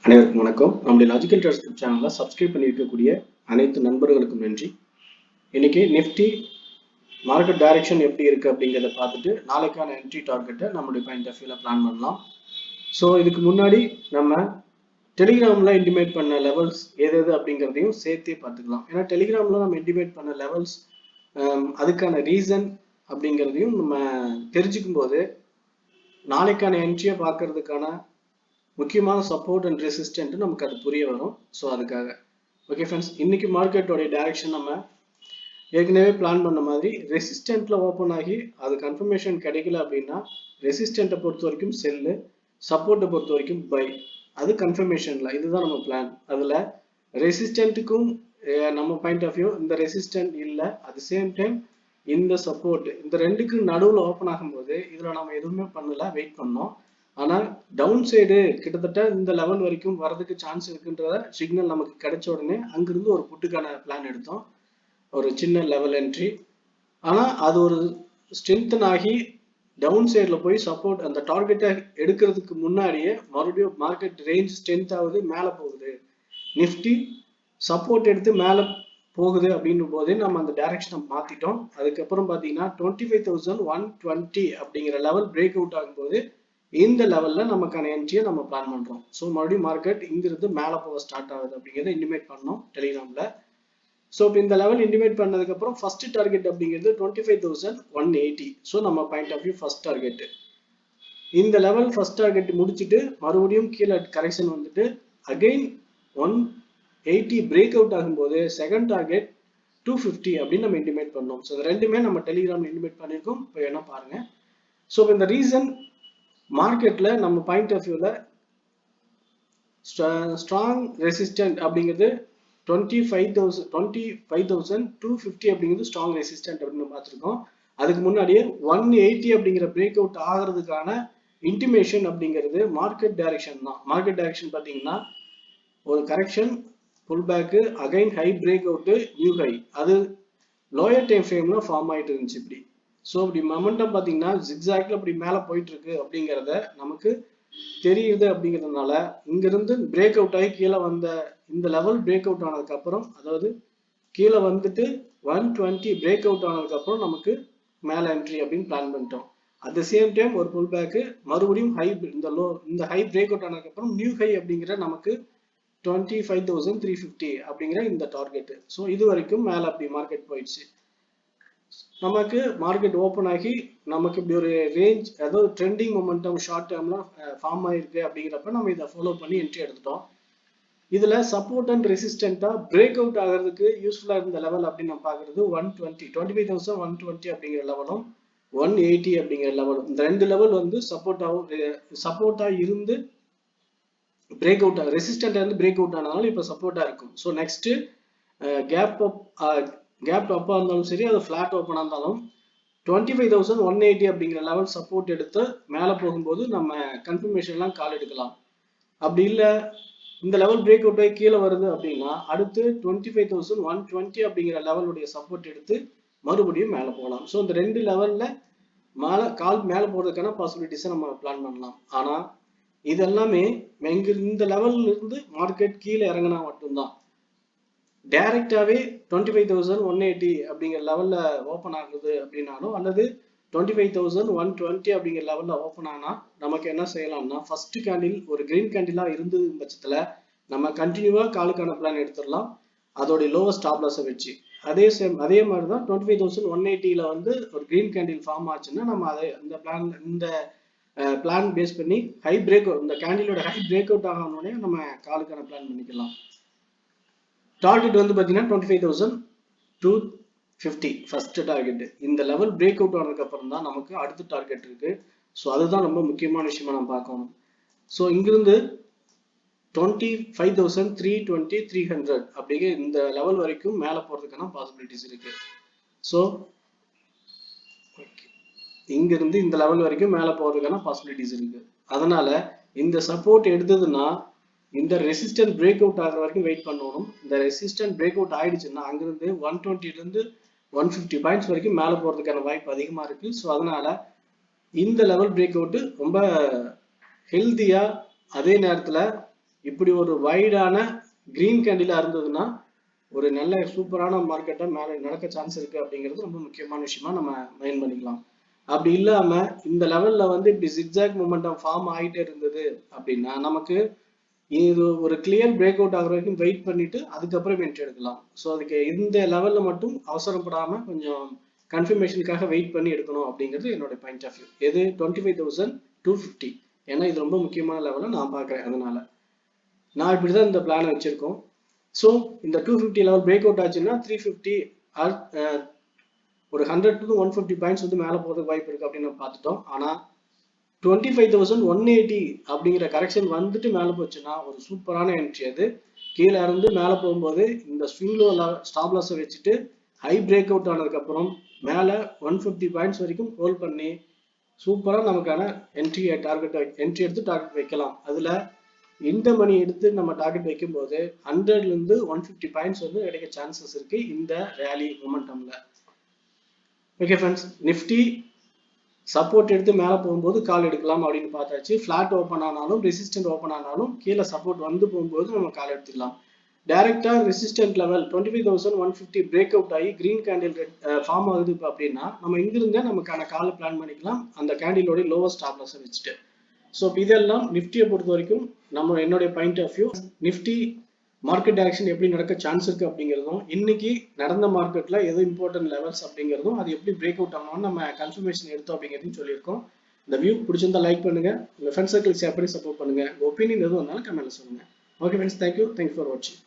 அனைவருக்கும் வணக்கம். நம்முடைய லாஜிக்கல் ட்ரஸ்ட் சேனலை சப்ஸ்கிரைப் பண்ணி இருக்கக்கூடிய அனைத்து நண்பர்களுக்கும் நன்றி. இன்னைக்கு நிஃப்டி மார்க்கெட் டைரக்ஷன் எப்படி இருக்கு அப்படிங்கிறத பார்த்துட்டு நாளைக்கான என்ட்ரி டார்கெட்டை நம்மளுடைய பாயிண்ட் ஆஃப் வியூல பிளான் பண்ணலாம். ஸோ இதுக்கு முன்னாடி நம்ம டெலிகிராம்ல இன்டிமேட் பண்ண லெவல்ஸ் எது அப்படிங்கிறதையும் சேர்த்தே பார்த்துக்கலாம். ஏன்னா டெலிகிராம்ல நம்ம இன்டிமேட் பண்ண லெவல்ஸ் அதுக்கான ரீசன் அப்படிங்கிறதையும் நம்ம தெரிஞ்சுக்கும் போது நாளைக்கான என்ட்ரியை பார்க்கறதுக்கான முக்கியமான சப்போர்ட் அண்ட் ரெசிஸ்டன்ட் நமக்கு அது புரிய வரும். ஸோ அதுக்காக ஓகே ஃப்ரெண்ட்ஸ், இன்னைக்கு மார்க்கெட்டோடைய டைரக்ஷன் நம்ம ஏற்கனவே பிளான் பண்ண மாதிரி ரெசிஸ்டன்ட்ல ஓப்பன் ஆகி அது கன்ஃபர்மேஷன் கிடைக்கல அப்படின்னா ரெசிஸ்டன்ட்டை பொறுத்த வரைக்கும் செல்லு, சப்போர்ட்டை பொறுத்த வரைக்கும் பை, அது கன்ஃபர்மேஷன்ல. இதுதான் நம்ம பிளான். அதுல ரெசிஸ்டன்ட்டுக்கும் நம்ம பாயிண்ட் ஆஃப் வியூ இந்த ரெசிஸ்டன்ட் இல்லை, அட் சேம் டைம் இந்த சப்போர்ட், இந்த ரெண்டுக்கும் நடுவில் ஓப்பன் ஆகும்போது இதுல நம்ம எதுவுமே பண்ணல, வெயிட் பண்ணோம். ஆனால் டவுன் சைடு கிட்டத்தட்ட இந்த லெவல் வரைக்கும் வரதுக்கு சான்ஸ் இருக்குன்ற சிக்னல் நமக்கு கிடைச்ச உடனே அங்கிருந்து ஒரு புட்டுக்கான பிளான் எடுத்தோம், ஒரு சின்ன லெவல் என்ட்ரி. ஆனால் அது ஒரு ஸ்ட்ரென்தன் ஆகி டவுன் சைடில் போய் சப்போர்ட் அந்த டார்கெட்டை எடுக்கிறதுக்கு முன்னாடியே மறுபடியும் மார்க்கெட் ரேஞ்ச் ஸ்ட்ரென்த் ஆகுது, மேலே போகுது. நிஃப்டி சப்போர்ட் எடுத்து மேலே போகுது அப்படின்னும் போதே நம்ம அந்த டைரக்ஷனை மாற்றிட்டோம். அதுக்கப்புறம் பார்த்தீங்கன்னா 25,120 அப்படிங்கிற லெவல் பிரேக் அவுட் ஆகும்போது இந்த லெவல்ல நமக்கான என்ட்ரியை நம்ம பிளான் பண்றோம். ஸோ மறுபடியும் மார்க்கெட் இங்கிருந்து மேலே போக ஸ்டார்ட் ஆகுது அப்படிங்கிறத இண்டிமேட் பண்ணோம் டெலிகிராம்ல. ஸோ இப்போ இந்த லெவல் இண்டிமேட் பண்ணதுக்கு அப்புறம் ஃபர்ஸ்ட் டார்கெட் அப்படிங்கிறது 25,180. ஸோ நம்ம point of view first target இந்த லெவல். ஃபர்ஸ்ட் டார்கெட் முடிச்சுட்டு மறுபடியும் கீழே கரெக்ஷன் வந்துட்டு அகைன் 180 பிரேக் அவுட் ஆகும்போது செகண்ட் டார்கெட் 250 அப்படின்னு நம்ம இண்டிமேட் பண்ணோம். ஸோ இது ரெண்டுமே நம்ம டெலிகிராம்ல இண்டிமேட் பண்ணியிருக்கோம். இப்போ என்ன பாருங்க. ஸோ இந்த ரீசன் மார்க்கெட்ல நம்ம பாயிண்ட் ஆஃப் வியூல ஸ்ட்ராங் ரெசிஸ்டன்ட் அப்படிங்கிறது 25,250 அப்படிங்கிறது ஸ்ட்ராங் ரெசிஸ்டன்ட் அப்படின்னு பார்த்துருக்கோம். அதுக்கு முன்னாடியே 180 அப்படிங்கிற பிரேக் அவுட் ஆகிறதுக்கான இன்டிமேஷன் அப்படிங்கிறது மார்க்கெட் டைரக்ஷன் தான். மார்க்கெட் டைரக்ஷன் பார்த்தீங்கன்னா ஒரு correction, pull back, again high break out, new high, அது லோயர் டைம் ஃப்ரேம்ல ஃபார்ம் ஆயிட்டு இருந்துச்சு இப்படி. ஸோ இப்படி மொமெண்டம் பார்த்தீங்கன்னா ஜிக்ஸாக்ல அப்படி மேலே போயிட்டு இருக்கு அப்படிங்கிறத நமக்கு தெரியுது. அப்படிங்கிறதுனால இங்கிருந்து பிரேக் அவுட் ஆகி கீழே வந்த இந்த லெவல் பிரேக் அவுட் ஆனதுக்கு அப்புறம், அதாவது கீழே வந்துட்டு 120 பிரேக் அவுட் ஆனதுக்கு அப்புறம் நமக்கு மேலே என்ட்ரி அப்படின்னு பிளான் பண்ணிட்டோம். அட் த சேம் டைம் ஒரு புல் பேக்கு, மறுபடியும் ஹை, இந்த ஹை பிரேக் அவுட் ஆனதுக்கு அப்புறம் நியூ ஹை அப்படிங்கிற நமக்கு 25,350 அப்படிங்கிற இந்த டார்கெட். ஸோ இது வரைக்கும் மேலே அப்படி மார்க்கெட் போயிடுச்சு. நமக்கு மார்க்கெட் ஓப்பன் ஆகி நமக்கு இப்படி ஒரு ரேஞ்ச், அதாவது ட்ரெண்டிங் மொமெண்டம் ஷார்ட் டேர்ம்ல ஃபார்ம் ஆயிருக்கு அப்படிங்கிறப்ப நம்ம இதை ஃபாலோ பண்ணி என்ட்ரி எடுத்துட்டோம். இதுல சப்போர்ட் அண்ட் ரெசிஸ்டன்டா பிரேக் அவுட் ஆகிறதுக்கு யூஸ்ஃபுல்லா இருந்த லெவல் அப்படின்னு நம்ம பாக்குறது 25,120 அப்படிங்கிற லெவலும் 180 அப்படிங்கிற லெவலும். இந்த ரெண்டு லெவல் வந்து சப்போர்ட்டா இருந்து பிரேக் அவுட், ரெசிஸ்டன்டா இருந்து பிரேக் அவுட் ஆனதால இப்ப சப்போர்ட்டா இருக்கும். ஸோ நெக்ஸ்ட் கேப் அப்பா இருந்தாலும் சரி, அது ஃபிளாட் ஓப்பனா இருந்தாலும் 25,180 அப்படிங்கிற லெவல் சப்போர்ட் எடுத்து மேலே போகும்போது நம்ம கன்ஃபர்மேஷன்லாம் கால் எடுக்கலாம். அப்படி இல்லை இந்த லெவல் பிரேக் அவுட் ஆகி கீழே வருது அப்படின்னா அடுத்து 25,120 அப்படிங்கிற லெவலுடைய சப்போர்ட் எடுத்து மறுபடியும் மேலே போகலாம். ஸோ இந்த ரெண்டு லெவல்ல கால் மேலே போறதுக்கான பாசிபிலிட்டிஸை நம்ம பிளான் பண்ணலாம். ஆனால் இதெல்லாமே இந்த லெவல்ல இருந்து மார்க்கெட் கீழே இறங்கினா மட்டும்தான். டைரக்டாவே 25,180 அப்படிங்கிற லெவல்ல ஓப்பன் ஆகுது அப்படின்னாலும், அல்லது 25,120 அப்படிங்கிற லெவல்ல ஓப்பன் ஆனா நமக்கு என்ன செய்யலாம்னா, ஃபர்ஸ்ட் கேண்டில் ஒரு கிரீன் கேண்டிலா இருந்தது பட்சத்துல நம்ம கண்டினியூவா காலுக்கான பிளான் எடுத்துடலாம், அதோடைய லோவர் ஸ்டாப் லாஸை வச்சு. அதே மாதிரிதான் 25,180ல வந்து ஒரு கிரீன் கேண்டில் ஃபார்ம் ஆச்சுன்னா நம்ம அதை இந்த பிளான் பேஸ் பண்ணி ஹை பிரேக் அவுட், இந்த கேண்டிலோட ஹை பிரேக் அவுட் ஆகணும்னே நம்ம காலுக்கான பிளான் பண்ணிக்கலாம். டார்கெட் வந்து பார்த்தீங்கன்னா 25,250 ஃபர்ஸ்ட் டார்கெட். இந்த லெவல் பிரேக் அவுட் ஆனதுக்கு அப்புறம் தான் நமக்கு அடுத்த டார்கெட் இருக்கு. ஸோ அதுதான் ரொம்ப முக்கியமான விஷயமா நம்ம பார்க்கணும். ஸோ இங்கிருந்து 25,320, 300 அப்படிங்கிற இந்த லெவல் வரைக்கும் மேலே போறதுக்கான பாசிபிலிட்டிஸ் இருக்கு. ஸோ இங்கிருந்து இந்த லெவல் வரைக்கும் மேலே போறதுக்கான பாசிபிலிட்டிஸ் இருக்கு. அதனால இந்த சப்போர்ட் எடுத்ததுன்னா இந்த ரெசிஸ்டன்ட் பிரேக் அவுட் ஆகிற வரைக்கும் வெயிட் பண்ணணும். இந்த ரெசிஸ்டன்ட் பிரேக் அவுட் ஆயிடுச்சுன்னா அங்கிருந்து 120 இருந்து 150 பாயிண்ட்ஸ் வரைக்கும் மேலே போறதுக்கான வாய்ப்பு அதிகமா இருக்கு. ஸோ அதனால இந்த லெவல் பிரேக் அவுட் ரொம்ப ஹெல்தியா, அதே நேரத்துல இப்படி ஒரு வைடான கிரீன் கேண்டிலா இருந்ததுன்னா ஒரு நல்ல சூப்பரான மார்க்கெட்டை மேலே நடக்க சான்ஸ் இருக்கு அப்படிங்கிறது ரொம்ப முக்கியமான விஷயமா நம்ம மைண்ட் பண்ணிக்கலாம். அப்படி இல்லாம இந்த லெவல்ல வந்து இப்படி ஜிக்ஜாக் மொமெண்டம் ஃபார்ம் ஆகிட்டே இருந்தது அப்படின்னா நமக்கு இது ஒரு கிளியர் பிரேக் அவுட் ஆகுற வரைக்கும் வெயிட் பண்ணிட்டு அதுக்கப்புறம் என்ட்ரி எடுக்கலாம். ஸோ அதுக்கு இந்த லெவல்ல மட்டும் அவசரப்படாம கொஞ்சம் கன்ஃபர்மேஷனுக்காக வெயிட் பண்ணி எடுக்கணும் அப்படிங்கிறது என்னோட பாயிண்ட் ஆஃப் வியூ. எது 25,250, ஏன்னா இது ரொம்ப முக்கியமான லெவலை நான் பார்க்குறேன். அதனால நான் இப்படிதான் இந்த பிளானை வச்சிருக்கோம். ஸோ இந்த 250 லெவல் பிரேக் அவுட் ஆச்சுன்னா 350 ஒரு 100 to 150 பாயிண்ட்ஸ் வந்து மேலே போகிறதுக்கு வாய்ப்பு இருக்கு அப்படின்னு நம்ம பார்த்துட்டோம். ஆனால் 25,180 அப்படிங்கிற கரெக்ஷன் வந்துட்டு மேலே போச்சுன்னா ஒரு சூப்பரான என்ட்ரி. அது கீழே இருந்து மேலே போகும்போது இந்த ஸ்விங் லோ ஸ்டாப் லாஸை வச்சுட்டு ஹை பிரேக் அவுட் ஆனதுக்கப்புறம் மேலே 150 பாயிண்ட்ஸ் வரைக்கும் ஹோல்ட் பண்ணி சூப்பராக நமக்கான என்ட்ரி எடுத்து டார்கெட் வைக்கலாம். அதில் இந்த மணி எடுத்து நம்ம டார்கெட் வைக்கும்போது 100லேருந்து 150 பாயிண்ட்ஸ் வந்து கிடைக்க சான்சஸ் இருக்கு இந்த ரேலி மொமெண்டம்ல. ஓகே ஃப்ரெண்ட்ஸ், நிஃப்டி சப்போர்ட் எடுத்து மேலே போகும்போது கால் எடுக்கலாம் அப்படின்னு பார்த்தாச்சு. ஃபிளாட் ஓப்பன் ஆனாலும் ரெசிஸ்டன்ட் ஓப்பன் ஆனாலும் கீழே சப்போர்ட் வந்து போகும்போது நம்ம கால் எடுத்துக்கலாம். டைரக்டா ரெசிஸ்டன்ட் லெவல் 25,150 பிரேக் அவுட் ஆகி கிரீன் கேண்டில் ஃபார்ம் ஆகுது அப்படின்னா நம்ம இங்கிருந்தே நமக்கான காலை பிளான் பண்ணிக்கலாம் அந்த கேண்டிலோட லோவஸ்ட் ஸ்டாப் லாஸை வச்சுட்டு. ஸோ இதெல்லாம் நிஃப்டியை பொறுத்த வரைக்கும் என்னுடைய point of view. Nifty market direction எப்படி நடக்க சான்ஸ் இருக்கு அப்படிங்கிறதும் இன்னைக்கு நடந்த மார்க்கெட்ல எது இம்பார்ட்டன்ட் லெவல்ஸ் அப்படிங்கிறதும் அது எப்படி பிரேக் அவுட் ஆகணும்னு நம்ம கன்ஃபர்மேஷன் எடுத்தோம் அப்படிங்கிறதையும் சொல்லியிருக்கோம். இந்த வியூ பிடிச்சிருந்தா லைக் பண்ணுங்க, உங்க ஃப்ரெண்ட்ஸ் சர்க்கிள் ஷேர் பண்ணி சப்போர்ட் பண்ணுங்க. உங்க ஒப்பீனியன் எதுவும் இருந்தாலும் கமெண்ட்ல சொல்லுங்க. ஓகே ஃப்ரெண்ட்ஸ், தேங்க்யூ ஃபார் வாட்சிங்.